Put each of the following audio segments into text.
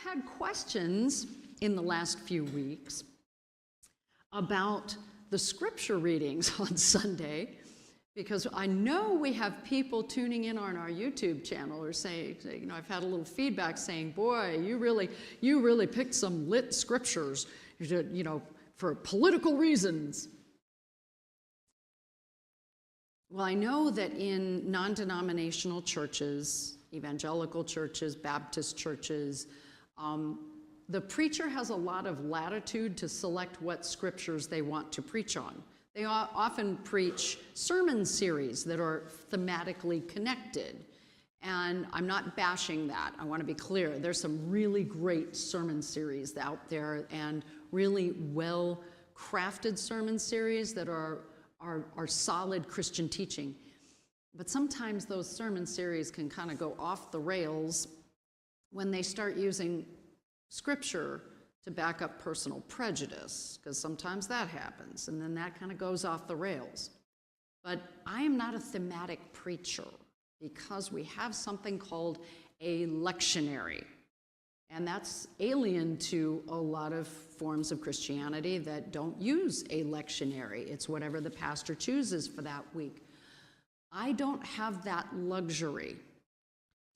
had questions in the last few weeks about the scripture readings on Sunday, because I know we have people tuning in on our YouTube channel or saying, you know, I've had a little feedback saying, boy, you really picked some lit scriptures, you know, for political reasons. Well, I know that in non-denominational churches, evangelical churches, Baptist churches, the preacher has a lot of latitude to select what scriptures they want to preach on. They often preach sermon series that are thematically connected. And I'm not bashing that. I want to be clear. There's some really great sermon series out there and really well-crafted sermon series that are solid Christian teaching. But sometimes those sermon series can kind of go off the rails when they start using scripture to back up personal prejudice, because sometimes that happens, and then that kind of goes off the rails. But I am not a thematic preacher because we have something called a lectionary, and that's alien to a lot of forms of Christianity that don't use a lectionary. It's whatever the pastor chooses for that week. I don't have that luxury.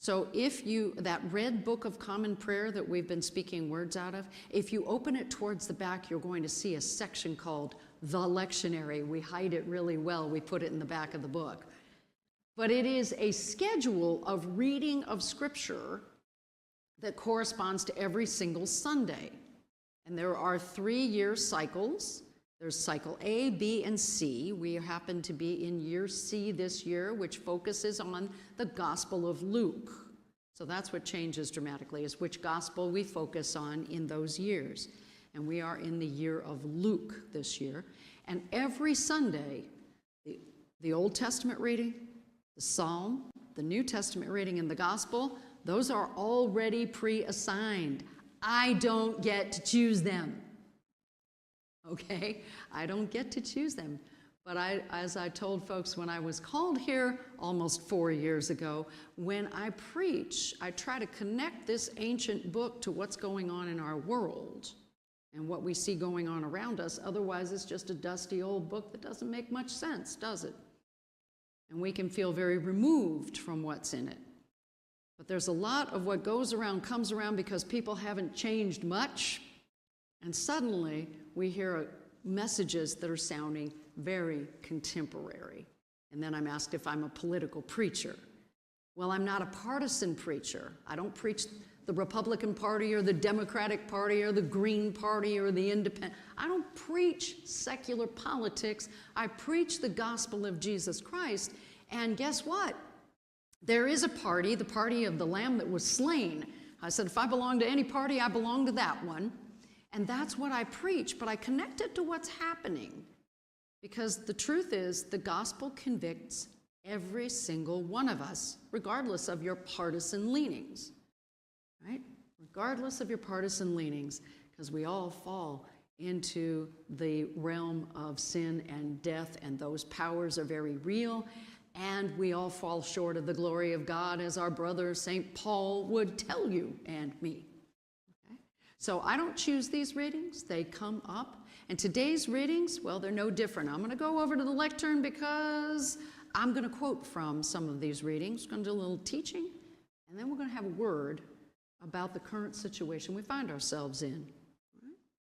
So if that red book of common prayer that we've been speaking words out of, if you open it towards the back, you're going to see a section called the lectionary. We hide it really well. We put it in the back of the book. But it is a schedule of reading of scripture that corresponds to every single Sunday. And there are 3-year cycles. There's cycle A, B, and C. We happen to be in year C this year, which focuses on the Gospel of Luke. So that's what changes dramatically, is which gospel we focus on in those years. And we are in the year of Luke this year. And every Sunday, the Old Testament reading, the Psalm, the New Testament reading, and the Gospel, those are already pre-assigned. I don't get to choose them. Okay? I don't get to choose them. But as I told folks when I was called here almost 4 years ago, when I preach, I try to connect this ancient book to what's going on in our world and what we see going on around us. Otherwise, it's just a dusty old book that doesn't make much sense, does it? And we can feel very removed from what's in it. But there's a lot of what goes around comes around because people haven't changed much. And suddenly, we hear messages that are sounding very contemporary. And then I'm asked if I'm a political preacher. Well, I'm not a partisan preacher. I don't preach the Republican Party or the Democratic Party or the Green Party or the Independent. I don't preach secular politics. I preach the gospel of Jesus Christ. And guess what? There is a party, the party of the Lamb that was slain. I said, if I belong to any party, I belong to that one. And that's what I preach, but I connect it to what's happening. Because the truth is, the gospel convicts every single one of us, regardless of your partisan leanings, right? Regardless of your partisan leanings, because we all fall into the realm of sin and death, and those powers are very real, and we all fall short of the glory of God, as our brother St. Paul would tell you and me. So I don't choose these readings, they come up. And today's readings, well, they're no different. I'm going to go over to the lectern because I'm going to quote from some of these readings. We're going to do a little teaching, and then we're going to have a word about the current situation we find ourselves in.